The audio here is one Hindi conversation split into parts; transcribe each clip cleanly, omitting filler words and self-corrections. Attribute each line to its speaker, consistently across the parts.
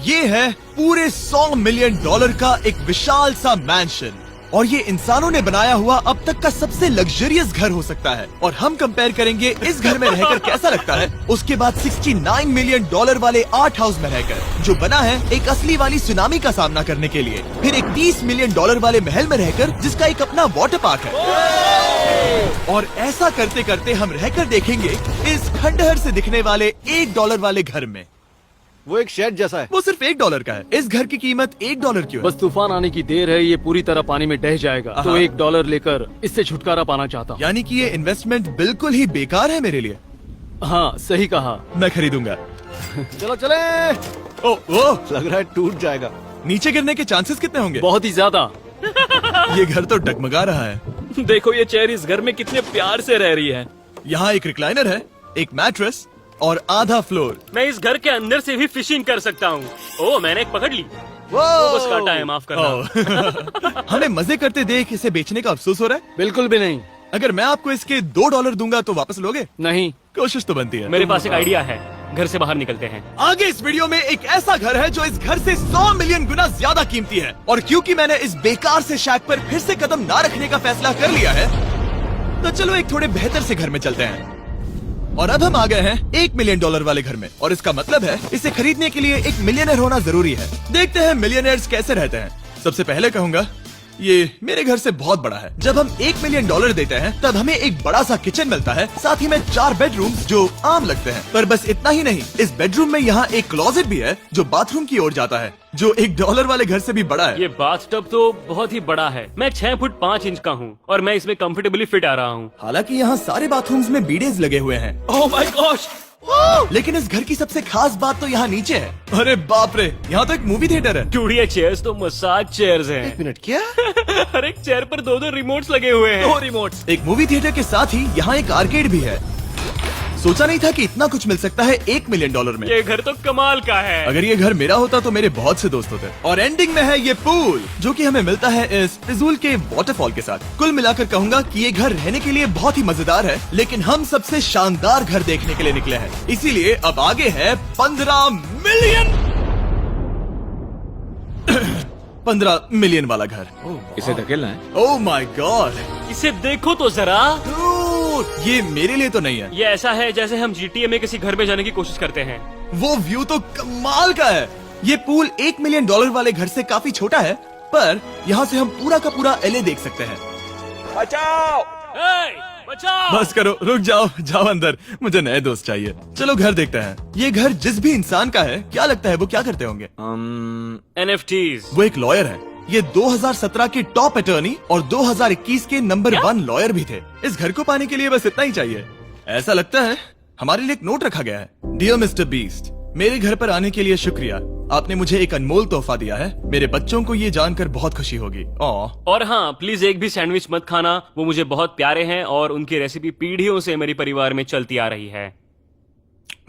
Speaker 1: ये है पूरे $100 मिलियन का एक विशाल सा मैंशन, और ये इंसानों ने बनाया हुआ अब तक का सबसे लग्जरियस घर हो सकता है। और हम कंपेयर करेंगे इस घर में रहकर कैसा लगता है उसके बाद $69 मिलियन वाले आर्ट हाउस में रहकर, जो बना है एक असली वाली सुनामी का सामना करने के लिए। फिर एक $30 मिलियन वाले महल में रहकर जिसका एक अपना वाटर पार्क है। और ऐसा करते करते हम रहकर देखेंगे इस खंडहर से दिखने वाले $1 वाले घर में।
Speaker 2: वो एक शेड जैसा है।
Speaker 1: वो सिर्फ $1 का है। इस घर की कीमत $1 क्यों है?
Speaker 3: बस तूफान आने की देर है, ये पूरी तरह पानी में ढह जाएगा, तो $1 लेकर इससे छुटकारा पाना चाहता हूँ।
Speaker 1: यानी कि ये इन्वेस्टमेंट बिल्कुल ही बेकार है मेरे लिए।
Speaker 3: हाँ सही कहा।
Speaker 1: मैं खरीदूंगा।
Speaker 2: चलो चले।
Speaker 1: ओ,
Speaker 2: लग रहा है टूट जाएगा।
Speaker 1: नीचे गिरने के चांसेस कितने होंगे?
Speaker 3: बहुत ही ज्यादा।
Speaker 1: ये घर तो डगमगा रहा है।
Speaker 4: देखो ये चेयर इस घर में कितने प्यार से रह रही है।
Speaker 1: यहाँ एक रिक्लाइनर है, एक मैट्रेस और आधा फ्लोर।
Speaker 4: मैं इस घर के अंदर से भी फिशिंग कर सकता हूँ। ओह मैंने एक पकड़ ली। वो बस काटा है, माफ करना।
Speaker 1: हमें मजे करते देख इसे बेचने का अफसोस हो रहा है?
Speaker 3: बिल्कुल भी नहीं।
Speaker 1: अगर मैं आपको इसके $2 दूंगा तो वापस लोगे?
Speaker 3: नहीं।
Speaker 1: कोशिश तो बनती है।
Speaker 4: मेरे पास एक आइडिया है, घर से बाहर निकलते हैं।
Speaker 1: आगे इस वीडियो में एक ऐसा घर है जो इस घर से 100 मिलियन गुना ज्यादा कीमती है, और क्योंकि मैंने इस बेकार से शैक पर फिर से कदम ना रखने का फैसला कर लिया है, तो चलो एक थोड़े बेहतर से घर में चलते हैं। और अब हम आ गए हैं $1 मिलियन वाले घर में, और इसका मतलब है इसे खरीदने के लिए एक मिलियनर होना जरूरी है। देखते हैं मिलियनर्स कैसे रहते हैं। सबसे पहले कहूंगा ये मेरे घर से बहुत बड़ा है। जब हम $1 मिलियन देते हैं तब हमें एक बड़ा सा किचन मिलता है, साथ ही में 4 बेडरूम जो आम लगते हैं। पर बस इतना ही नहीं, इस बेडरूम में यहाँ एक क्लोजेट भी है जो बाथरूम की ओर जाता है, जो $1 वाले घर से भी बड़ा है।
Speaker 4: ये बाथटब तो बहुत ही बड़ा है। मैं 6 फुट 5 इंच का हूँ और मैं इसमें कंफर्टेबली फिट आ रहा हूँ।
Speaker 1: हालांकि यहाँ सारे बाथरूम्स में बीडेज लगे हुए हैं।
Speaker 4: Oh my gosh!
Speaker 1: लेकिन इस घर की सबसे खास बात तो यहाँ नीचे है। अरे बाप रे, यहाँ तो एक मूवी थिएटर है।
Speaker 4: टूड, ये चेयर्स तो मसाज चेयर्स हैं।
Speaker 2: एक मिनट, क्या?
Speaker 4: हर एक चेयर पर 2-2 रिमोट्स लगे हुए हैं।
Speaker 3: 2 रिमोट्स।
Speaker 1: एक मूवी थिएटर के साथ ही यहाँ एक आर्केड भी है। सोचा नहीं था कि इतना कुछ मिल सकता है $1 मिलियन में।
Speaker 4: ये घर तो कमाल का है।
Speaker 1: अगर ये घर मेरा होता तो मेरे बहुत से दोस्त होते। और एंडिंग में है ये पूल, जो कि हमें मिलता है इस फिजूल के वाटरफॉल के साथ। कुल मिलाकर कहूंगा कि ये घर रहने के लिए बहुत ही मजेदार है, लेकिन हम सबसे शानदार घर देखने के लिए निकले हैं, इसीलिए अब आगे है 15 मिलियन वाला घर।
Speaker 3: इसे धकेलना है।
Speaker 1: ओह माय गॉड,
Speaker 4: इसे देखो तो जरा।
Speaker 1: ये मेरे लिए तो नहीं है।
Speaker 4: ये ऐसा है जैसे हम GTA में किसी घर में जाने की कोशिश करते हैं।
Speaker 1: वो व्यू तो कमाल का है। ये पूल $1 मिलियन वाले घर से काफी छोटा है, पर यहाँ से हम पूरा का पूरा LA देख सकते हैं।
Speaker 4: बचाओ! बचाओ!
Speaker 1: बस करो, रुक जाओ, जाओ अंदर, मुझे नए दोस्त चाहिए। चलो घर देखते हैं। ये घर जिस भी इंसान का है, क्या लगता है वो क्या करते होंगे?
Speaker 4: NFTs।
Speaker 1: वो एक लॉयर है। ये 2017 के टॉप अटर्नी और 2021 के नंबर 1 लॉयर भी थे। इस घर को पाने के लिए बस इतना ही चाहिए। ऐसा लगता है हमारे लिए एक नोट रखा गया है। डियर मिस्टर बीस्ट, मेरे घर पर आने के लिए शुक्रिया। आपने मुझे एक अनमोल तोहफा दिया है। मेरे बच्चों को ये जानकर बहुत खुशी होगी।
Speaker 4: और हाँ, प्लीज एक भी सैंडविच मत खाना, वो मुझे बहुत प्यारे हैं और उनकी रेसिपी पीढ़ियों से मेरे परिवार में चलती आ रही है।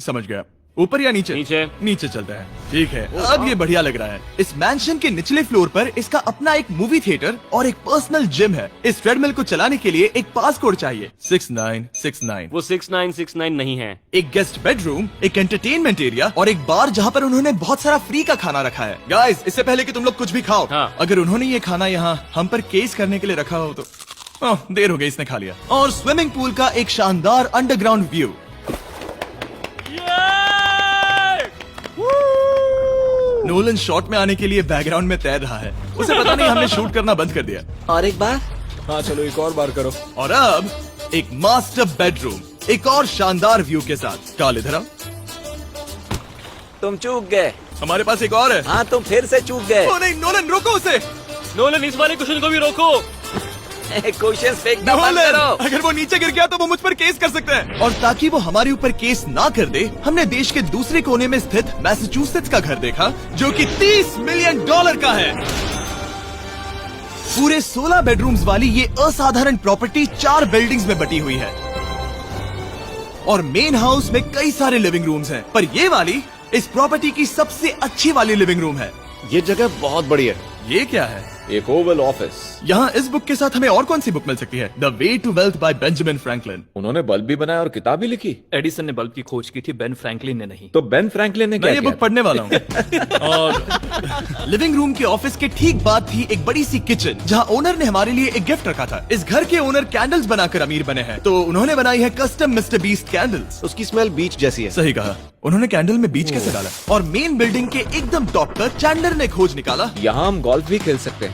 Speaker 1: समझ गया। ऊपर या नीचे?
Speaker 4: नीचे।
Speaker 1: नीचे चलते हैं। ठीक है, अब ये बढ़िया लग रहा है। इस मैंशन के निचले फ्लोर पर इसका अपना एक मूवी थिएटर और एक पर्सनल जिम है। इस ट्रेडमिल को चलाने के लिए एक पासकोड चाहिए, 6969।
Speaker 4: वो 6969 नहीं है।
Speaker 1: एक गेस्ट बेडरूम, एक एंटरटेनमेंट एरिया और एक बार जहाँ पर उन्होंने बहुत सारा फ्री का खाना रखा है। गाइस, इससे पहले कि तुम लोग कुछ भी खाओ,
Speaker 4: हाँ।
Speaker 1: अगर उन्होंने ये खाना यहाँ हम पर केस करने के लिए रखा हो तो देर हो गई, इसने खा लिया। और स्विमिंग पूल का एक शानदार अंडरग्राउंड व्यू। नोलन शॉट में आने के लिए बैकग्राउंड में तैर रहा है। उसे पता नहीं हमने शूट करना बंद कर दिया।
Speaker 2: और एक बार?
Speaker 3: हाँ चलो एक और बार करो।
Speaker 1: और अब एक मास्टर बेडरूम, एक और शानदार व्यू के साथ। काल इधर आओ।
Speaker 5: तुम चूक गए।
Speaker 1: हमारे पास एक और है।
Speaker 5: हाँ तुम फिर से चूक गए।
Speaker 1: ओ नहीं, नोलन रोको उसे।
Speaker 4: नोलन, इस वाले क्वेश्चन को भी रोको।
Speaker 5: क्वेश्चन फेंकना बंद
Speaker 1: नोलन,
Speaker 5: करो।
Speaker 1: अगर वो नीचे गिर गया तो वो मुझ पर केस कर सकते हैं। और ताकि वो हमारे ऊपर केस ना कर दे, हमने देश के दूसरे कोने में स्थित मैसाचुसेट्स का घर देखा, जो कि $30 मिलियन का है। पूरे 16 बेडरूम्स वाली ये असाधारण प्रॉपर्टी 4 बिल्डिंग्स में बटी हुई है, और मेन हाउस में कई सारे लिविंग रूम्स हैं, पर ये वाली इस प्रॉपर्टी की सबसे अच्छी वाली लिविंग रूम है।
Speaker 2: ये जगह बहुत बड़ी है।
Speaker 1: ये क्या है?
Speaker 6: एक ओवल ऑफिस।
Speaker 1: यहाँ इस बुक के साथ हमें और कौन सी बुक मिल सकती है? The way to wealth by Benjamin Franklin.
Speaker 6: उन्होंने बल्ब भी बनाया और किताब भी लिखी।
Speaker 7: एडिसन ने बल्ब की खोज की थी, बेन फ्रैंकलिन ने नहीं।
Speaker 6: तो बेन फ्रैंकलिन ने
Speaker 1: मैं
Speaker 6: क्या
Speaker 1: ये
Speaker 6: किया?
Speaker 1: बुक पढ़ने वाला हूँ। और लिविंग रूम के ऑफिस के ठीक बाद थी एक बड़ी सी किचन, जहाँ ओनर ने हमारे लिए एक गिफ्ट रखा था। इस घर के ओनर कैंडल्स बनाकर अमीर बने हैं, तो उन्होंने बनाई है कस्टम मिस्टर बीस्ट कैंडल्स।
Speaker 2: उसकी स्मेल बीच जैसी है।
Speaker 1: सही कहा। उन्होंने कैंडल में बीच कैसे डाला? और मेन बिल्डिंग के एकदम टॉप पर चैंडलर ने खोज निकाला।
Speaker 6: यहाँ हम गोल्फ भी खेल सकते हैं।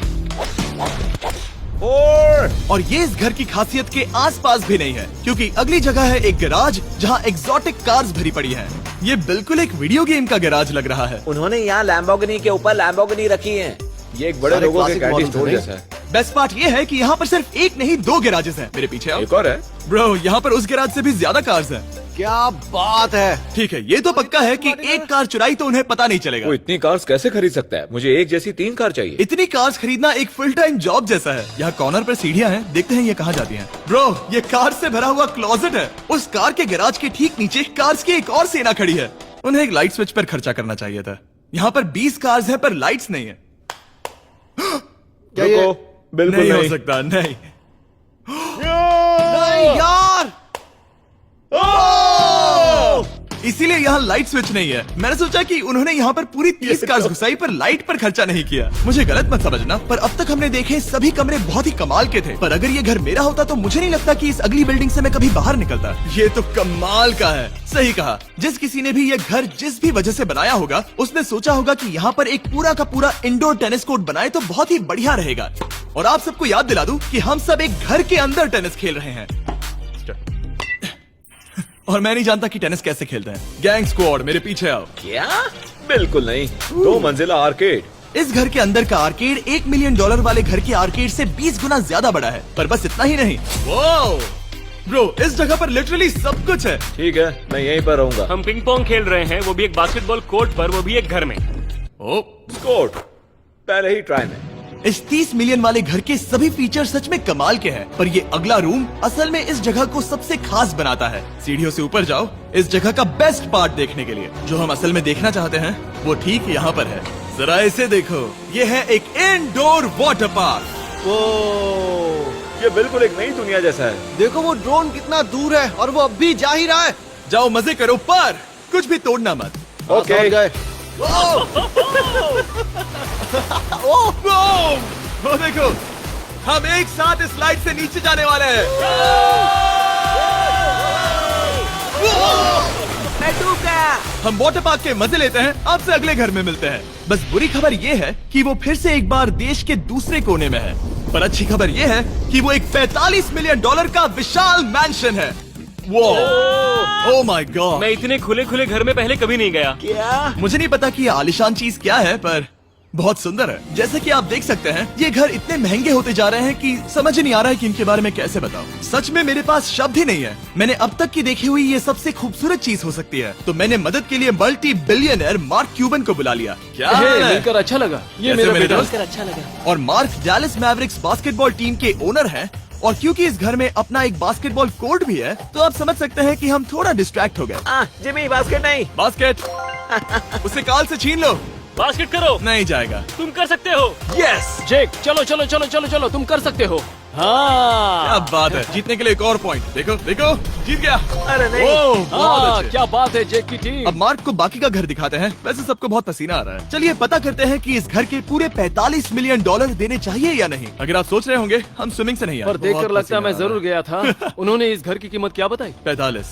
Speaker 1: और ये इस घर की खासियत के आसपास भी नहीं है, क्योंकि अगली जगह है एक गैराज जहाँ एग्जॉटिक कार्स भरी पड़ी हैं। ये बिल्कुल एक वीडियो गेम का गैराज लग रहा है।
Speaker 5: उन्होंने यहाँ लैम्बोर्गिनी के ऊपर लैम्बोर्गिनी रखी है।
Speaker 6: ये एक बड़े
Speaker 2: सारे
Speaker 6: लोगों के
Speaker 2: classic
Speaker 6: कैंडी
Speaker 2: models
Speaker 6: स्टोर
Speaker 2: हैं।
Speaker 6: जैसा है।
Speaker 1: बेस्ट पार्ट ये है कि यहाँ पर सिर्फ एक नहीं 2 गैराजेस हैं। मेरे पीछे आओ।
Speaker 6: एक और है।
Speaker 1: ब्रो, यहाँ पर उस गैराज से भी ज्यादा कार्स हैं।
Speaker 2: क्या बात है।
Speaker 1: ठीक है, ये तो पक्का है कि एक कार चुराई तो उन्हें पता नहीं चलेगा।
Speaker 6: वो इतनी कार्स कैसे खरीद सकता है? मुझे एक जैसी 3 कार चाहिए।
Speaker 1: इतनी कार्स खरीदना एक फुल टाइम जॉब जैसा है। यहाँ कॉर्नर पर सीढ़ियाँ हैं, देखते हैं ये कहाँ जाती हैं। ब्रो, ये कार से भरा हुआ क्लोजेट है। उस कार के गैराज के ठीक नीचे कार्स की एक और सेना खड़ी है। उन्हें एक लाइट स्विच पर खर्चा करना चाहिए था। यहाँ पर 20 कार्स है पर लाइट्स नहीं है।
Speaker 2: क्या ये
Speaker 6: रुको, बिल्कुल
Speaker 1: नहीं हो
Speaker 6: नहीं।
Speaker 1: सकता, नहीं।
Speaker 2: नहीं यार।
Speaker 1: इसीलिए यहाँ लाइट स्विच नहीं है। मैंने सोचा कि उन्होंने यहाँ पर पूरी 30 कार्स घुसाई पर लाइट पर खर्चा नहीं किया। मुझे गलत मत समझना, पर अब तक हमने देखे सभी कमरे बहुत ही कमाल के थे। पर अगर ये घर मेरा होता तो मुझे नहीं लगता कि इस अगली बिल्डिंग से मैं कभी बाहर निकलता। ये तो कमाल का है। सही कहा। जिस किसी ने भी ये घर जिस भी वजह से बनाया होगा, उसने सोचा होगा कि यहाँ पर एक पूरा का पूरा इंडोर टेनिस कोर्ट बनाए तो बहुत ही बढ़िया रहेगा। और आप सबको याद दिला दूं कि हम सब एक घर के अंदर टेनिस खेल रहे हैं। और मैं नहीं जानता कि टेनिस कैसे खेलते हैं। गैंग स्क्वाड, मेरे पीछे आओ।
Speaker 5: क्या?
Speaker 6: बिल्कुल नहीं। 2 मंजिला आर्केड।
Speaker 1: इस घर के अंदर का आर्केड $1 मिलियन वाले घर के आर्केड से 20 गुना ज्यादा बड़ा है। पर बस इतना ही नहीं। वाओ ब्रो, इस जगह पर लिटरली सब कुछ है।
Speaker 6: ठीक है, मैं यहीं पर रहूंगा।
Speaker 4: हम पिंग पोंग खेल रहे हैं, वो भी एक बास्केटबॉल कोर्ट पर, वो भी एक घर में।
Speaker 1: ओ,
Speaker 6: स्कोर पहले ही ट्राई में।
Speaker 1: इस 30 मिलियन वाले घर के सभी फीचर सच में कमाल के हैं, पर ये अगला रूम असल में इस जगह को सबसे खास बनाता है। सीढ़ियों से ऊपर जाओ इस जगह का बेस्ट पार्ट देखने के लिए। जो हम असल में देखना चाहते हैं वो ठीक यहाँ पर है। जरा इसे देखो, ये है एक इंडोर वाटर पार्क।
Speaker 2: वो
Speaker 6: ये बिल्कुल एक नई दुनिया जैसा है।
Speaker 2: देखो वो ड्रोन कितना दूर है और वो अब भी जा ही रहा है।
Speaker 1: जाओ मजे करो, पर कुछ भी तोड़ना मत।
Speaker 6: ओके।
Speaker 2: समझ गए।
Speaker 1: वो देखो, हम एक साथ इस स्लाइड से नीचे जाने वाले हैं।
Speaker 5: मैं डूब गया।
Speaker 1: हम वाटर पार्क के मजे लेते हैं। आपसे अगले घर में मिलते हैं। बस बुरी खबर ये है कि वो फिर से एक बार देश के दूसरे कोने में है। पर अच्छी खबर ये है कि वो एक $45 मिलियन का विशाल मैंशन है। Oh my God.
Speaker 4: मैं इतने खुले खुले घर में पहले कभी नहीं गया।
Speaker 5: क्या?
Speaker 1: मुझे नहीं पता कि ये आलिशान चीज क्या है, पर बहुत सुंदर है। जैसे कि आप देख सकते हैं, ये घर इतने महंगे होते जा रहे हैं कि समझ ही नहीं आ रहा है कि इनके बारे में कैसे बताऊं। सच में मेरे पास शब्द ही नहीं है। मैंने अब तक की देखी हुई ये सबसे खूबसूरत चीज हो सकती है। तो मैंने मदद के लिए मल्टी बिलियनर मार्क क्यूबन को बुला लिया। क्या
Speaker 3: हे,
Speaker 1: हाल है?
Speaker 3: मिलकर अच्छा लगा। ये
Speaker 1: कैसे
Speaker 3: मेरा
Speaker 1: मेरे
Speaker 3: बेटा।
Speaker 1: दोस्त?
Speaker 5: अच्छा लगा।
Speaker 1: और mark Dallas Mavericks basketball team के ओनर हैं। और क्योंकि इस घर में अपना एक बास्केटबॉल कोर्ट भी है, तो आप समझ सकते हैं कि हम थोड़ा डिस्ट्रैक्ट हो गए।
Speaker 5: जिमी बास्केट नहीं।
Speaker 1: बास्केट उसे काल से छीन लो।
Speaker 4: बास्केट करो,
Speaker 1: नहीं जाएगा।
Speaker 4: तुम कर सकते हो।
Speaker 1: यस,
Speaker 3: जेक, चलो चलो चलो चलो चलो, तुम कर सकते हो। हाँ
Speaker 1: क्या बात है। जीतने के लिए एक और पॉइंट। देखो देखो, जीत गया।
Speaker 5: अरे नहीं।
Speaker 1: ओह, बहुत
Speaker 3: हाँ,
Speaker 1: अच्छे।
Speaker 3: क्या बात है जेक की टीम।
Speaker 1: अब मार्क को बाकी का घर दिखाते हैं। वैसे सबको बहुत पसीना आ रहा है। चलिए पता करते हैं कि इस घर के पूरे $45 मिलियन देने चाहिए या नहीं। अगर आप सोच रहे होंगे हम स्विमिंग से नहीं आए,
Speaker 3: पर देखकर
Speaker 1: बहुत
Speaker 3: लगता
Speaker 1: पसीना
Speaker 3: मैं
Speaker 1: आ रहा
Speaker 3: जरूर गया था। उन्होंने इस घर की कीमत क्या बताई?
Speaker 1: है। 45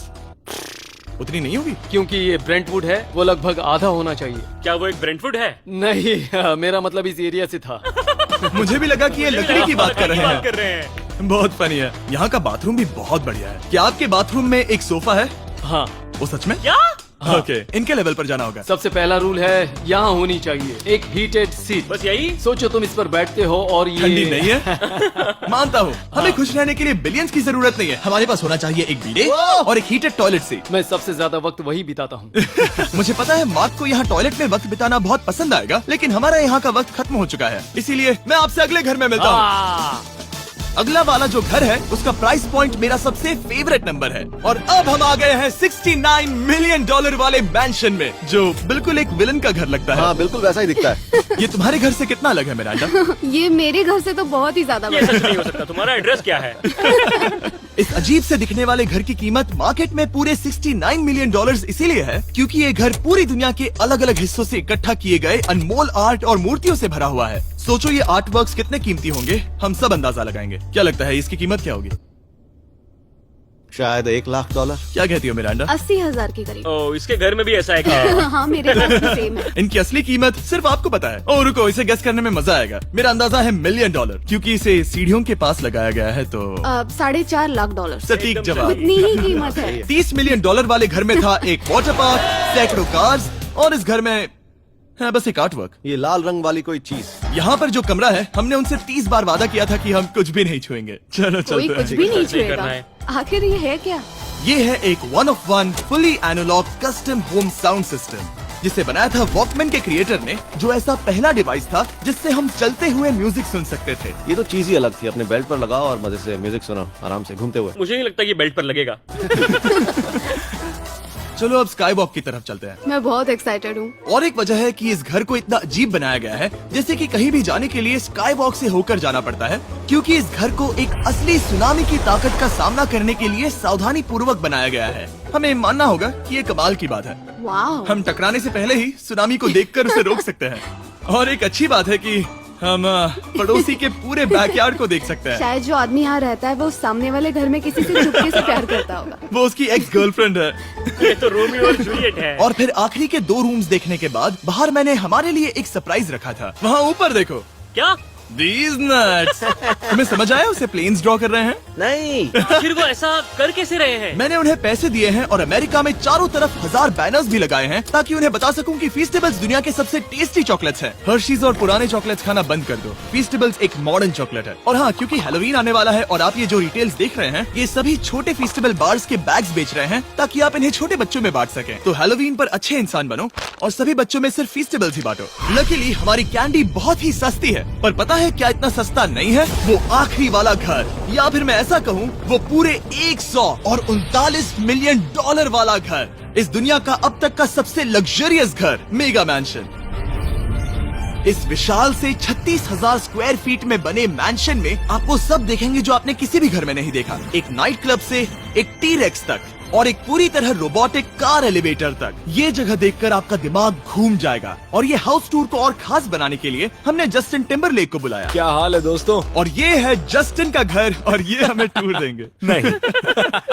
Speaker 1: उतनी नहीं होगी।
Speaker 3: क्योंकि ये ब्रेंटवुड है, वो लगभग आधा होना चाहिए।
Speaker 4: क्या वो एक ब्रेंटफुड है?
Speaker 3: नहीं, मेरा मतलब इस एरिया से था।
Speaker 1: मुझे भी लगा कि ये लकड़ी की बात कर रहे
Speaker 4: बात कर
Speaker 1: हैं।
Speaker 4: रहे हैं।
Speaker 1: बहुत फनी है। यहाँ का बाथरूम भी बहुत बढ़िया है। क्या आपके बाथरूम में एक सोफा है?
Speaker 3: हाँ,
Speaker 1: वो सच में?
Speaker 4: क्या?
Speaker 1: ओके, इनके लेवल पर जाना होगा।
Speaker 3: सबसे पहला रूल है यहाँ होनी चाहिए एक हीटेड सीट।
Speaker 4: बस यही?
Speaker 3: सोचो तुम इस पर बैठते हो और ये
Speaker 1: ठंडी नहीं है। मानता हूँ, हमें खुश रहने के लिए बिलियंस की जरूरत नहीं है। हमारे पास होना चाहिए एक बीडे और एक हीटेड टॉयलेट सीट।
Speaker 3: मैं सबसे ज्यादा वक्त वही बिताता हूँ।
Speaker 1: मुझे पता है मार्क को यहाँ टॉयलेट में वक्त बिताना बहुत पसंद आएगा, लेकिन हमारा यहाँ का वक्त खत्म हो चुका है। इसीलिए मैं आपसे अगले घर में मिलता हूँ। अगला वाला जो घर है उसका प्राइस पॉइंट मेरा सबसे फेवरेट नंबर है। और अब हम आ गए हैं $69 मिलियन वाले मैंशन में, जो बिल्कुल एक विलन का घर लगता है।
Speaker 2: हाँ बिल्कुल वैसा ही दिखता है।
Speaker 1: ये तुम्हारे घर से कितना अलग है मिरांडा?
Speaker 8: ये मेरे घर से तो बहुत ही ज्यादा
Speaker 4: ये
Speaker 8: बड़ा
Speaker 4: सच नहीं हो सकता। तुम्हारा एड्रेस क्या है?
Speaker 1: इस अजीब से दिखने वाले घर की कीमत मार्केट में पूरे $69 मिलियन इसीलिए है क्योंकि ये घर पूरी दुनिया के अलग अलग हिस्सों से इकट्ठा किए गए अनमोल आर्ट और मूर्तियों से भरा हुआ है। सोचो ये आर्ट वर्क्स कितने कीमती होंगे, हम सब अंदाजा लगाएंगे। क्या लगता है इसकी कीमत क्या होगी?
Speaker 2: शायद $1 लाख।
Speaker 1: क्या कहती हो मिरांडा?
Speaker 8: 80,000 के करीब।
Speaker 4: ओ, इसके घर में भी ऐसा है क्या?
Speaker 8: हाँ मेरे पास भी सेम है।
Speaker 1: इनकी असली कीमत सिर्फ आपको पता है। और रुको, इसे गेस करने में मजा आएगा। मेरा अंदाजा है $1 मिलियन क्योंकि इसे सीढ़ियों के पास लगाया गया है। तो
Speaker 8: $4.5 लाख।
Speaker 1: सटीक जवाब।
Speaker 8: उतनी ही कीमत है।
Speaker 1: $30 मिलियन वाले घर में था एक वाटर पार्क, सैकड़ों कार्स और इस घर में है बस एक आर्टवर्क।
Speaker 2: ये लाल रंग वाली कोई चीज।
Speaker 1: यहाँ पर जो कमरा है, हमने उनसे 30 बार वादा किया था कि हम कुछ भी नहीं छुएंगे। चलो
Speaker 8: कोई
Speaker 1: चलते
Speaker 8: कुछ
Speaker 1: हैं।
Speaker 8: भी नहीं
Speaker 4: करना
Speaker 8: छुएगा।
Speaker 4: है।
Speaker 8: आखिर ये है क्या?
Speaker 1: ये है एक 1 of 1 fully analogue custom home sound system, जिसे बनाया था वॉकमैन के क्रिएटर ने, जो ऐसा पहला डिवाइस था जिससे हम चलते हुए म्यूजिक सुन सकते थे।
Speaker 2: ये तो चीज ही अलग थी। अपने बेल्ट पर लगाओ और मजे से म्यूजिक सुनो आराम से घूमते हुए।
Speaker 4: मुझे नहीं लगता कि बेल्ट पर लगेगा।
Speaker 1: चलो अब स्काई वॉक की तरफ चलते हैं।
Speaker 8: मैं बहुत एक्साइटेड हूँ।
Speaker 1: और एक वजह है कि इस घर को इतना अजीब बनाया गया है, जैसे कि कहीं भी जाने के लिए स्काई वॉक से होकर जाना पड़ता है, क्योंकि इस घर को एक असली सुनामी की ताकत का सामना करने के लिए सावधानी पूर्वक बनाया गया है। हमें मानना होगा कि ये कमाल की बात है।
Speaker 8: वाह।
Speaker 1: हम टकराने से पहले ही सुनामी को देखकर उसे रोक सकते हैं। और एक अच्छी बात है कि हम पड़ोसी के पूरे बैकयार्ड को देख सकते हैं।
Speaker 8: शायद जो आदमी यहाँ रहता है वो उस सामने वाले घर में किसी से चुपके से प्यार करता होगा।
Speaker 1: वो उसकी एक्स गर्लफ्रेंड है।
Speaker 4: ये तो रोमियो और जूलियट है।
Speaker 1: और फिर आखिरी के 2 रूम्स देखने के बाद बाहर मैंने हमारे लिए एक सरप्राइज रखा था। वहाँ ऊपर देखो।
Speaker 4: क्या?
Speaker 1: These nuts! तुम्हें समझ आया उसे प्लेन्स ड्रॉ कर रहे हैं?
Speaker 5: नहीं।
Speaker 4: आखिर वो ऐसा कर कैसे रहे हैं?
Speaker 1: मैंने उन्हें पैसे दिए हैं और अमेरिका में चारों तरफ 1000 बैनर्स भी लगाए हैं ताकि उन्हें बता सकूं कि फीस्टेबल्स दुनिया के सबसे टेस्टी चॉकलेट्स हैं। हर्शीज और पुराने चॉकलेट्स खाना बंद कर दो। फीस्टेबल्स एक मॉडर्न चॉकलेट है। और हाँ, क्योंकि हैलोवीन आने वाला है और आप ये जो रिटेल्स देख रहे हैं, ये सभी छोटे फीस्टेबल बार्स के बैग्स बेच रहे हैं ताकि आप इन्हें छोटे बच्चों में बांट सकें। तो हैलोवीन पर अच्छे इंसान बनो और सभी बच्चों में सिर्फ फीस्टेबल्स ही बांटो। लकीली हमारी कैंडी बहुत ही सस्ती है, पर पता है क्या इतना सस्ता नहीं है? वो आखिरी वाला घर, या फिर मैं ऐसा कहूँ वो पूरे 139 मिलियन वाला घर। इस दुनिया का अब तक का सबसे लग्जरियस घर, मेगा मैंशन। इस विशाल से 36,000 स्क्वायर फीट में बने मैंशन में आपको सब देखेंगे जो आपने किसी भी घर में नहीं देखा। एक नाइट क्लब से एक टी-रेक्स तक और एक पूरी तरह रोबोटिक कार एलिवेटर तक। ये जगह देखकर आपका दिमाग घूम जाएगा। और ये हाउस टूर को और खास बनाने के लिए हमने जस्टिन टिम्बरलेक को बुलाया।
Speaker 6: क्या हाल है दोस्तों?
Speaker 1: और ये है जस्टिन का घर और ये हमें टूर देंगे।
Speaker 6: नहीं।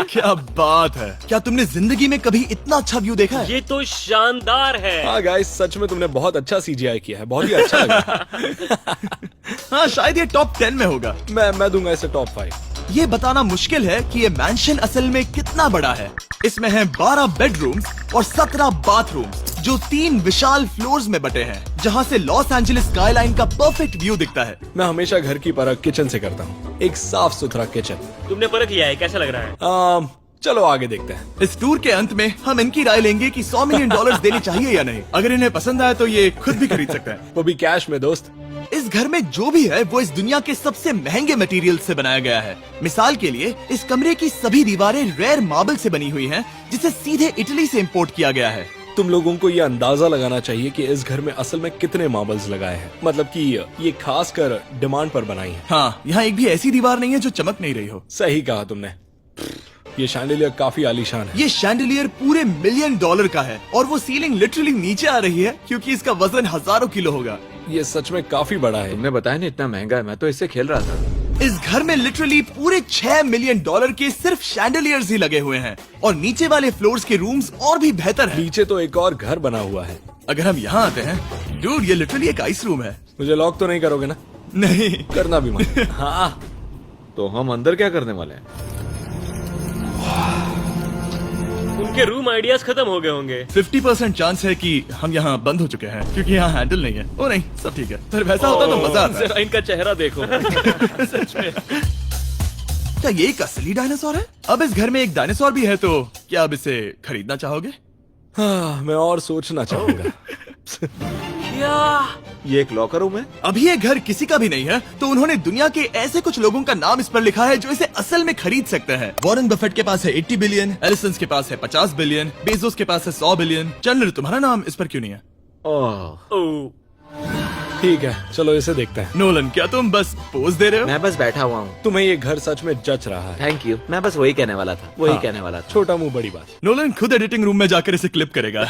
Speaker 1: क्या बात है! क्या तुमने जिंदगी में कभी इतना अच्छा व्यू देखा है?
Speaker 4: ये तो शानदार है।
Speaker 6: हाँ गाइस, सच में तुमने बहुत अच्छा CGI किया है। बहुत ही अच्छा लगा।
Speaker 1: हाँ, शायद ये टॉप 10 में होगा।
Speaker 6: मैं दूंगा इसे टॉप 5।
Speaker 1: ये बताना मुश्किल है कि ये मैंशन असल में कितना बड़ा है। इसमें हैं 12 बेडरूम्स और 17 बाथरूम्स, जो 3 विशाल फ्लोर्स में बटे हैं, जहाँ से लॉस एंजलिस स्काईलाइन का परफेक्ट व्यू दिखता है।
Speaker 6: मैं हमेशा घर की परख किचन से करता हूँ। एक साफ सुथरा किचन।
Speaker 4: तुमने परख लिया है, कैसा लग रहा है?
Speaker 6: चलो आगे देखते हैं।
Speaker 1: इस टूर के अंत में हम इनकी राय लेंगे कि $100 मिलियन देने चाहिए या नहीं। अगर इन्हें पसंद आए तो ये खुद भी खरीद सकते हैं।
Speaker 6: वो भी कैश में दोस्त।
Speaker 1: इस घर में जो भी है वो इस दुनिया के सबसे महंगे मटेरियल से बनाया गया है। मिसाल के लिए इस कमरे की सभी दीवारें रेयर मार्बल से बनी हुई हैं, जिसे सीधे इटली से इंपोर्ट किया गया है।
Speaker 6: तुम लोगों को ये अंदाजा लगाना चाहिए कि इस घर में असल में कितने मार्बल्स लगाए हैं। मतलब कि ये खास कर डिमांड पर बनाई है।
Speaker 1: हाँ, यहाँ एक भी ऐसी दीवार नहीं है जो चमक नहीं रही हो।
Speaker 6: सही कहा तुमने। ये शैंडिलियर काफी आलीशान है।
Speaker 1: ये शैंडिलियर पूरे $1 मिलियन का है और वो सीलिंग लिटरली नीचे आ रही है क्योंकि इसका वजन हजारों किलो होगा।
Speaker 6: ये सच में काफी बड़ा है।
Speaker 9: तुमने बताया ना इतना महंगा है, मैं तो इससे खेल रहा था।
Speaker 1: इस घर में लिटरली पूरे $6 मिलियन के सिर्फ शैंडिलियर्स ही लगे हुए हैं और नीचे वाले फ्लोर्स के रूम्स और भी बेहतर हैं।
Speaker 6: नीचे तो एक और घर बना हुआ है।
Speaker 1: अगर हम यहाँ आते हैं, डूड, ये लिटरली एक आइस रूम है।
Speaker 6: मुझे लॉक तो नहीं करोगे ना?
Speaker 1: नहीं
Speaker 6: करना भी मत।
Speaker 9: हाँ, तो हम अंदर क्या करने वाले हैं?
Speaker 4: उनके रूम आइडियाज खत्म हो गए होंगे।
Speaker 1: 50% चांस है कि हम यहाँ बंद हो चुके हैं क्योंकि यहाँ हैंडल नहीं है। ओ नहीं, सब ठीक है। पर वैसा होता तो मजा आता।
Speaker 7: जरा इनका चेहरा देखो।
Speaker 1: सच में। क्या ये एक असली डायनासोर है? अब इस घर में एक डायनासोर भी है, तो क्या अब इसे खरीदना चाहोगे?
Speaker 6: हाँ, मैं और सोचना चाहूंगा।
Speaker 9: ये एक लॉकर रूम है?
Speaker 1: अभी ये घर किसी का भी नहीं है, तो उन्होंने दुनिया के ऐसे कुछ लोगों का नाम इस पर लिखा है जो इसे असल में खरीद सकते हैं। वॉरेन बफेट के पास है 80 बिलियन, एलिसन के पास है 50 बिलियन, बेजोस के पास है 100 बिलियन। चंद्र, तुम्हारा नाम इस पर क्यों नहीं है?
Speaker 9: ओह,
Speaker 6: ठीक है, चलो इसे देखते हैं।
Speaker 1: नोलन, क्या तुम बस पोज दे रहे हो?
Speaker 5: मैं बस बैठा हुआ हूँ।
Speaker 6: तुम्हें ये घर सच में जच रहा है।
Speaker 5: Thank you. मैं बस वही कहने वाला था, वही
Speaker 6: हाँ,
Speaker 5: कहने वाला था।
Speaker 6: छोटा मुंह बड़ी बात।
Speaker 1: नोलन खुद एडिटिंग रूम में जाकर इसे क्लिप करेगा।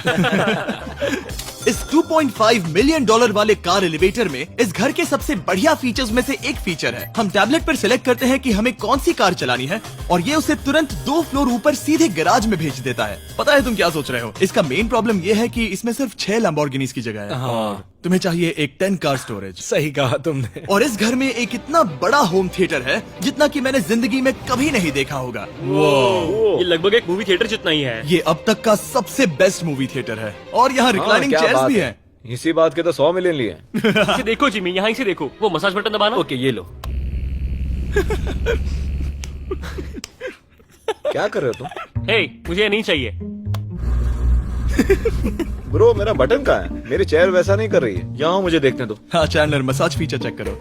Speaker 1: इस $2.5 मिलियन वाले कार एलिवेटर में इस घर के सबसे बढ़िया फीचर्स में से एक फीचर है। हम टैबलेट पर सिलेक्ट करते हैं कि हमें कौन सी कार चलानी है और ये उसे तुरंत 2 फ्लोर ऊपर सीधे गैराज में भेज देता है। पता है तुम क्या सोच रहे हो? इसका मेन प्रॉब्लम ये है कि इसमें सिर्फ 6 लैम्बोर्गिनीज की जगह है।
Speaker 6: हाँ,
Speaker 1: तुम्हें चाहिए एक 10 कार स्टोरेज।
Speaker 6: सही कहा तुमने।
Speaker 1: और इस घर में एक इतना बड़ा होम थिएटर है जितना कि मैंने जिंदगी में कभी नहीं देखा होगा।
Speaker 4: ये लगभग एक मूवी थिएटर जितना ही है।
Speaker 1: ये अब तक का सबसे बेस्ट मूवी थिएटर है और यहाँ रिक्लाइनिंग
Speaker 9: क्या
Speaker 1: चेयर्स
Speaker 9: बात
Speaker 1: भी
Speaker 9: है।
Speaker 1: हैं।
Speaker 9: इसी बात के तो 100 मिलियन लिए।
Speaker 4: इसे देखो जिमी, यहाँ इसे देखो, वो मसाज बटन दबाना।
Speaker 7: ओके ये लो।
Speaker 9: क्या कर रहे हो तुम?
Speaker 4: हे, मुझे ये नहीं चाहिए।
Speaker 9: ब्रो, मेरा बटन कहाँ है? मेरी चेयर वैसा नहीं कर रही है। यहाँ मुझे देखने दो।
Speaker 1: हाँ चैंडलर, मसाज फीचर चेक करो।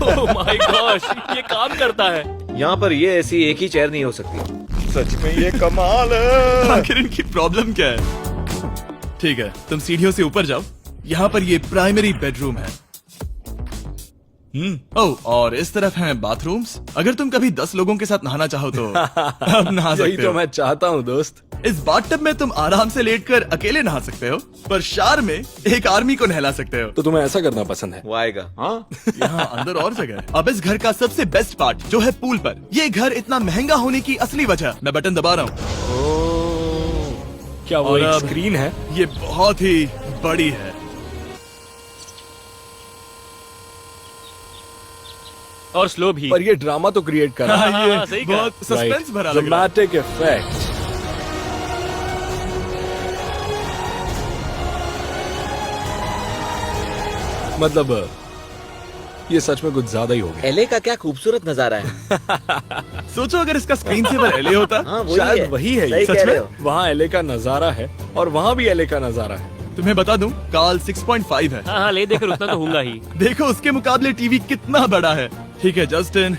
Speaker 4: ओह माय गॉश, ये काम करता है।
Speaker 9: यहाँ पर ये ऐसी एक ही चेयर नहीं हो सकती। सच में ये कमाल है।
Speaker 1: आखिर इनकी प्रॉब्लम क्या है? ठीक है, तुम सीढ़ियों से ऊपर जाओ। यहाँ पर ये प्राइमरी बेडरूम है। ओह, और इस तरफ हैं बाथरूम्स। अगर तुम कभी 10 लोगों के साथ नहाना चाहो तो अब नहा
Speaker 6: यही
Speaker 1: सकते
Speaker 6: तो
Speaker 1: हो।
Speaker 6: मैं चाहता हूँ दोस्त।
Speaker 1: इस बाथटब में तुम आराम से लेटकर अकेले नहा सकते हो, पर शार में एक आर्मी को नहला सकते हो।
Speaker 6: तो तुम्हें ऐसा करना पसंद है?
Speaker 9: वो आएगा। हाँ,
Speaker 1: यहाँ अंदर और जगह है। अब इस घर का सबसे बेस्ट पार्ट जो है पूल पर। ये घर इतना महंगा होने की असली वजह, मैं बटन दबा रहा हूँ।
Speaker 6: क्या वो
Speaker 1: और
Speaker 6: एक
Speaker 1: अब-
Speaker 6: स्क्रीन है?
Speaker 1: ये बहुत ही बड़ी है
Speaker 4: और स्लो भी।
Speaker 6: पर ये ड्रामा तो क्रिएट कर रहा है।
Speaker 4: हाँ,
Speaker 1: ये
Speaker 4: सही कहा।
Speaker 1: बहुत सस्पेंस भरा लग रहा है।
Speaker 6: Dramatic effect. मतलब ये सच में कुछ ज्यादा ही हो गया।
Speaker 5: एले का क्या खूबसूरत नजारा है।
Speaker 1: सोचो अगर इसका स्क्रीन सेवर एलए होता।
Speaker 5: हाँ, वही
Speaker 6: शायद
Speaker 5: है।
Speaker 6: वही है ये।
Speaker 5: सही
Speaker 1: सच
Speaker 5: कह
Speaker 1: में?
Speaker 5: रहे हो।
Speaker 6: वहाँ एले का नजारा है और वहाँ भी एले का नजारा है।
Speaker 1: तुम्हें बता दूं, काल 6.5 है।
Speaker 4: हाँ हाँ, ले देकर उतना तो होगा ही।
Speaker 1: देखो उसके मुकाबले टीवी कितना बड़ा है। ठीक है जस्टिन,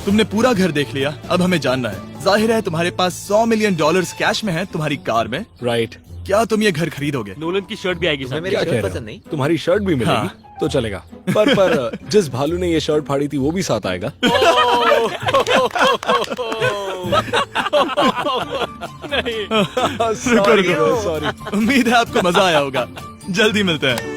Speaker 1: तुमने पूरा घर देख लिया। अब हमें जानना है, जाहिर है तुम्हारे पास $100 मिलियन कैश में है तुम्हारी कार में।
Speaker 6: राइट।
Speaker 1: क्या तुम ये घर खरीदोगे?
Speaker 4: नोलन की शर्ट भी आएगी
Speaker 5: तुम्हें
Speaker 4: साथ।
Speaker 5: मेरी
Speaker 6: क्या कह
Speaker 5: शर्ट
Speaker 6: रहे
Speaker 5: पसंद
Speaker 6: हो?
Speaker 5: नहीं?
Speaker 6: तुम्हारी शर्ट भी मिलेगी
Speaker 1: हाँ।
Speaker 6: तो चलेगा। पर जिस भालू ने ये शर्ट फाड़ी थी वो भी साथ आएगा।
Speaker 4: नहीं।
Speaker 6: सॉरी।
Speaker 1: उम्मीद है आपको मजा आया होगा। जल्दी मिलते हैं।